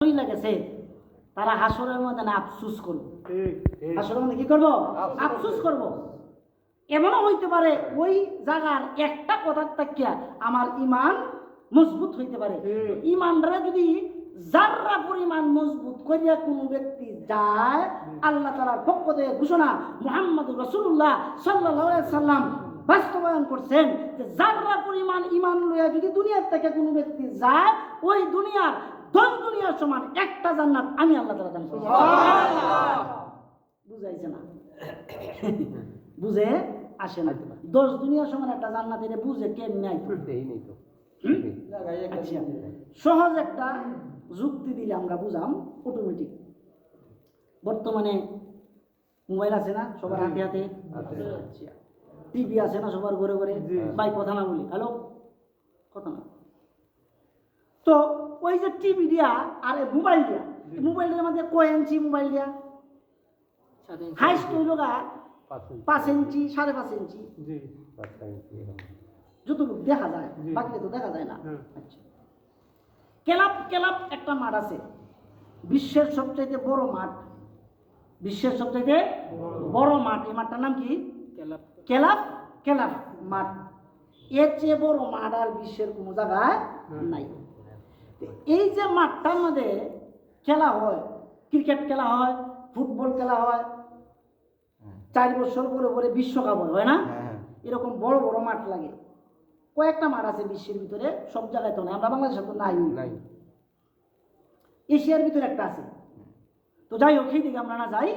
গেছে তারা হাসরের ময়দানে আফসোস করবে। হাসরের মধ্যে কি করব? আফসোস করব। এমনও হইতে পারে ওই জায়গার একটা কথার তাকিয়া আমার ইমান মজবুত হইতে পারে। ইমানরা যদি যাররা পরিমাণ মজবুত করিয়া কোনো ব্যক্তি যায়, আল্লাহ তাআলার পক্ষ থেকে ঘোষণা মুহাম্মদুর রাসূলুল্লাহ সাল্লাল্লাহু আলাইহি সাল্লাম বাস্তবায়ন করছেন যে যাররা পরিমাণ ইমান লইয়া যদি দুনিয়ার থেকে কোনো ব্যক্তি যায়, ওই দুনিয়ার 10 দুনিয়ার সমান একটা জান্নাত আমি আল্লাহ তাআলা দান করব। সুবহানাল্লাহ। বুঝাইছে না? বুঝে আসে না। 10 দুনিয়ার সমান একটা জান্নাত এনে বুঝে কেমনে আইতো? দেই তো। আচ্ছা, সহজ একটা যুক্তি দিলে আমরা বুঝাম অটোমেটিক। বর্তমানে মোবাইল আছে না সবার হাতে হাতে? আচ্ছা, টিভি আছে না সবার ঘরে ঘরে? ভাই কথা না বলি, হ্যালো, কথা না। তো ওই যে টিভি দিয়া আর মোবাইল দিয়া, মোবাইলের মধ্যে কয় ইঞ্চি মোবাইল দিয়া? হাইস্ট হইল গা 5 ইঞ্চি, 5.5 ইঞ্চি, যতটুকু দেখা যায়, বাকি তো দেখা যায় না। আচ্ছা, কেলাপ একটা মাঠ আছে, বিশ্বের সবচেয়ে বড় মাঠ, বিশ্বের সবচেয়ে বড় মাঠ। এই মাঠটার নাম কি? কেলাপ মাঠ। এর চেয়ে বড় মাঠ আর বিশ্বের কোনো জায়গায় নাই। এই যে মাঠটার মধ্যে খেলা হয়, ক্রিকেট খেলা হয়, ফুটবল খেলা হয়, 4 বছর পরে পরে বিশ্বকাপ হয় না? এরকম বড় বড় মাঠ লাগে। কয়েকটা মাঠ আছে বিশ্বের ভিতরে, সব জায়গায় তো নাই, আমরা বাংলাদেশে তো নাই। এশিয়ার ভিতরে একটা আছে। তো যাই হোক, সেই দিকে আমরা না যাই,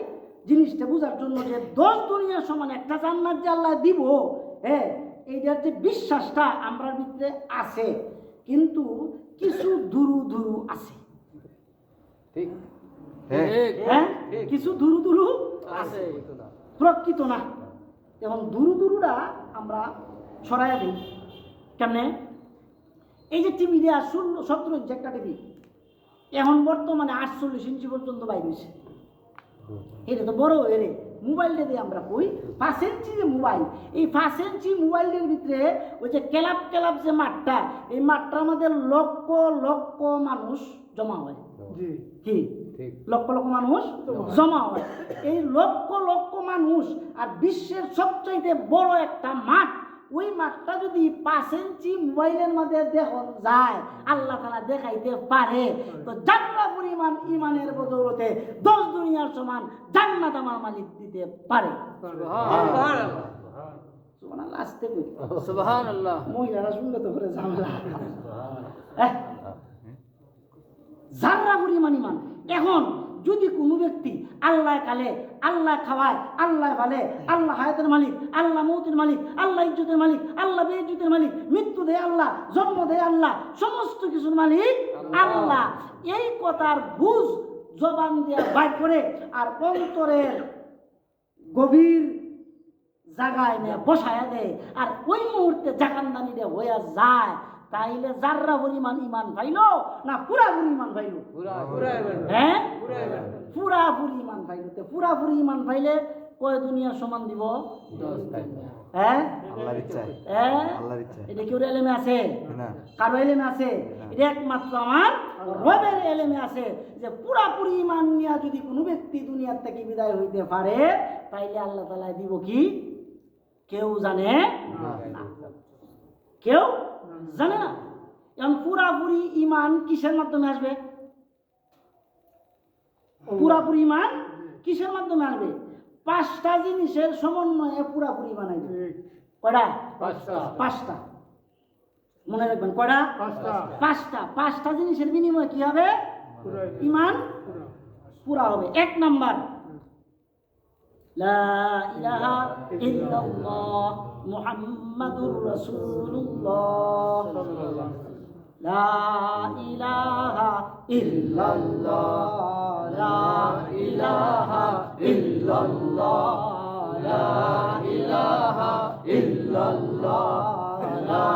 জিনিসটা বোঝার জন্য যে 10 দুনিয়ার সমান একটা জান্নাত যে আল্লাহ দিব, হ্যাঁ, এইটার যে বিশ্বাসটা আমরা ভিতরে আছে, কিন্তু কিছু দুরু আছে। ঠিক, হ্যাঁ, কিছু দুরু আছে, প্রকৃত না। এবং দুরুটা আমরা ছড়াইয়া দিই কেমনে? এই যে টিভি দেওয়া 17 ইঞ্চি একটা টিভি, এখন বর্তমানে 48 ইঞ্চি পর্যন্ত বাইর হয়েছে। এটা তো বড় এরে মোবাইলটা দিয়ে আমরা কই 5 ইঞ্চি যে মোবাইল, এই 5 ইঞ্চি মোবাইলের ভিতরে ওই যে কেলাপ যে মাঠটা, এই মাঠটার মধ্যে লক্ষ লক্ষ মানুষ জমা হয়। কি লক্ষ লক্ষ মানুষ জমা হয়? এই লক্ষ লক্ষ মানুষ আর বিশ্বের সবচাইতে বড় একটা মাঠ, ওই মাঠটা যদি 5 ইঞ্চি মোবাইলের মধ্যে দেখান যায়, আল্লাহ তাআলা দেখাইতে পারে, তো জান্নাত পরিমাণ ইমানের বদৌলতে 10 দুনিয়ার সমান জান্নাত আমার মালিক দিতে পারে। সুবহানাল্লাহ। সুবহানাল্লাহ, আস্তে কই সুবহানাল্লাহ। মহিলারা শুনলে তো করে ঝামেলা। জান্নাত পরিমাণ ইমান। এখন যদি কোনো ব্যক্তি আল্লাহ কালে, আল্লাহ খাওয়ায়, আল্লাহ ভালে, আল্লাহ হায়াতের মালিক, আল্লাহ মৌতের মালিক, আল্লাহ ইজ্জতের মালিক, আল্লাহ বেইজ্জতের মালিক, মৃত্যু দেয় আল্লাহ, জন্ম দেয় আল্লাহ, সমস্ত কিছুর মালিক আল্লাহ, এই কথার বুঝ জবান দিয়ে বাইর করে আর অন্তরের গভীর জায়গায় নিয়ে বসায়া দেয়, আর ওই মুহূর্তে জাকান্দানি দিয়ে হইয়া যায়, তাইলে যাররা পরিমাণ ইমান পাইলো না পুরাপুরি ইমান পাইলো? হ্যাঁ, পুরাপুরি ইমান পাইলো। তো পুরাপুরি ইমান পাইলে কয় দুনিয়ার সমান দিব? 10। হ্যাঁ, আল্লাহর ইচ্ছা। এটা কি ওর এলেমে আছে? কারো এলেমে আছে? এটা একমাত্র আমার রবের এলেমে আছে যে পুরাপুরি ইমান নিয়ে যদি কোনো ব্যক্তি দুনিয়ার থেকে বিদায় হইতে পারে, তাইলে আল্লাহ তাআলা দিব কি? কেউ জানে না, কেউ জানে না। এখন পুরাপুরি ইমান কিসের মাধ্যমে আসবে? পুরাপুরি ইমান কিসের মাধ্যমে আসবে? 5টা জিনিসের সমন্বয়ে পুরাপুরি ইমান আসবে। কয়টা? 5টা। মনে রাখবেন, কয়টা? 5টা। 5টা জিনিসের বিনিময়ে কি হবে? ইমান পুরা হবে। 1 নাম্বার, লা ইলাহা ইল্লাল্লাহ মুহাম্মাদুর রাসূলুল্লাহ। লা ইলাহা ইল্লাল্লাহ, লা ইলাহা ইল্লাল্লাহ, লা ইলাহা ইল্লাল্লাহ, লা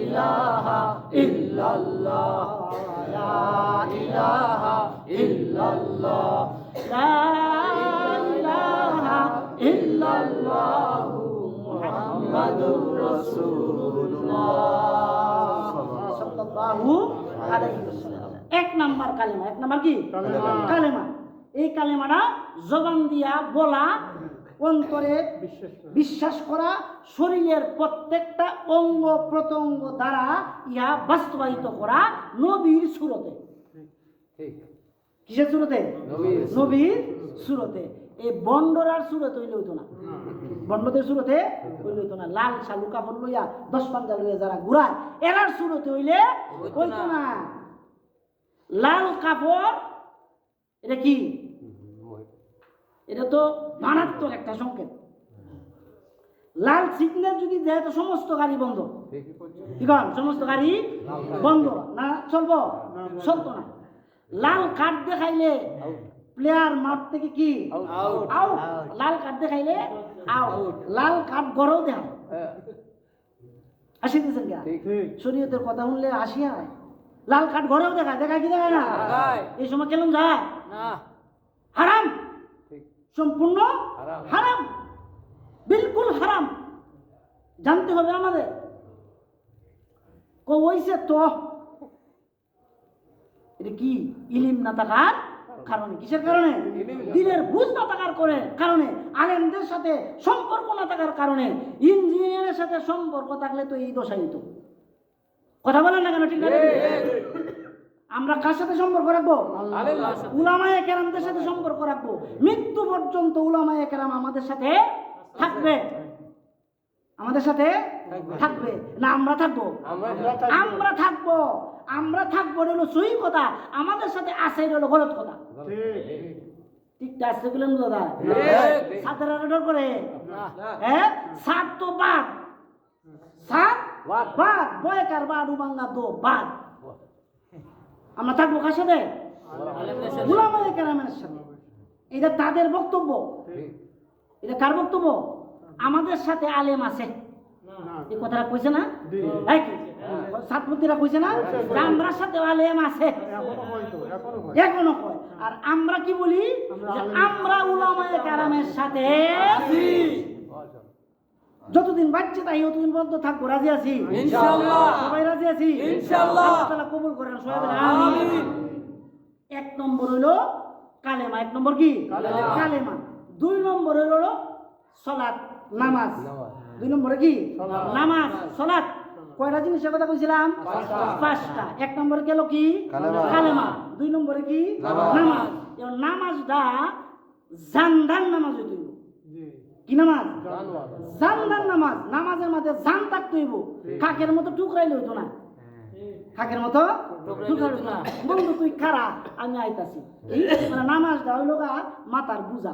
ইলাহা ইল্লাল্লাহ, লা ইলাহা ইল্লাল্লাহ, লা ইলাহা ইল্লাল্লাহ মুহাম্মাদুর রাসূলুল্লাহ সাল্লাল্লাহু আলাইহি ওয়াসাল্লাম। এক নাম্বার কালেমা। এক নাম্বার কি? কালেমা। কালেমা। এই কালেমাটা জবান দিয়া বলা, অন্তরে বিশ্বাস করা, শরীরের প্রত্যেকটা অঙ্গ প্রত্যঙ্গ দ্বারা ইহা বাস্তবায়িত করা নবীর সুরতে। কিসের সুরতে? নবীর সুরতে। এই বন্ডরার সুরতে হইলে হইতো না, বন্ডদের সুরতে হইলে হইতো না। লাল শালু কাপড় লইয়া 10 পাঞ্জা লইয়া যারা ঘুরায় এরার সুরতে হইলে হইতো না। লাল কাপড় এটা কি? এটা তো মারাত্মক একটা সংকেত। লাল সিগন্যাল যদি দেয় তো সমস্ত গাড়ি বন্ধ। কি কন? সমস্ত গাড়ি বন্ধ না, চলবো? চলতো না। লাল কার্ড দেখাইলে প্লেয়ার মাঠ থেকে কি আউট। লাল কার্ড দেখাইলে আউট। লাল কার্ড গড়েও দেখা আসি দিয়েছেন কে? শরীয়তের কথা শুনলে আসি হয়। লাল কার্ড ঘরেও দেখায়, দেখায় কি দেখায় না? এই সময় কেমন যায়? হারাম, সম্পূর্ণ হারাম, বিলকুল হারাম। জানতে হবে আমাদের। কইছে তো এটা কি? ইলিম না থাকার কারণে। কিসের কারণে? দিনের বুঝ না থাকার কারণে, আলেমদের সাথে সম্পর্ক না থাকার কারণে। ইঞ্জিনিয়ারের সাথে সম্পর্ক থাকলে তো এই দশাই হতো। কথা বলেন না কেন? ঠিক আছে। আমরা কার সাথে সম্পর্ক রাখবো? উলামায়ে কেরামদের সাথে সম্পর্ক রাখবো। মৃত্যু পর্যন্ত উলামায়ে কেরাম আমাদের সাথে থাকবে, আমাদের সাথে থাকবে না? আমরা থাকবো, আমরা থাকবো, আমরা থাকবো। এটা হলো সহি কথা। আমাদের সাথে আছে এটা হলো গলত কথা। ঠিক আছে বলেন দাদা? সাতের অর্ডার করে হ্যাঁ, সাত তো বাদ, সাত বাদ, বয়কার বাদ, উবাঙ্গা দো বাদ। আমরা থাকবো কার সাথে? উলামায়ে কেরামের সাথে। এটা তাদের বক্তব্য। এটা কার বক্তব্য? আমাদের সাথে আলেম আছে। এই কথাটা কইছে না? ছাত্রীরা কইছে না? আমরা সাথে আলেম আছে, এখনো কয়। আর আমরা কি বলি? আমরা উলামায়ে কেরামের সাথে আছি। যতদিন বাচ্চা তাই ততদিন পর্যন্ত থাকবো। রাজি আছি ইনশাআল্লাহ। সবাই রাজি আছি ইনশাআল্লাহ। আল্লাহ তাআলা কবুল করেন। সবাই বলেন আমিন। এক নম্বর হলো কালেমা। এক নম্বর কি? কালেমা। 2 নম্বর হলো সালাত, নামাজ। 2 নম্বরে কি? নামাজ, সালাত। কয়টা জিনিসের কথা কইছিলাম? 5টা। এক নম্বরে গেল কি? কালেমা। 2 নম্বরে কি? নামাজ। এই নামাজটা জানদান নামাজ হইতো। কি নামাজ? জানদান নামাজ। নামাজের মধ্যে জান থাকতে হইব। কাকের মতো টুকরাইলে হইতো না। কাকের মতো টুকরাইলে হইতো না। বন্ধু তুই খারা, আমি আইতাছি। মানে নামাজটা হইল মাথার বুঝা।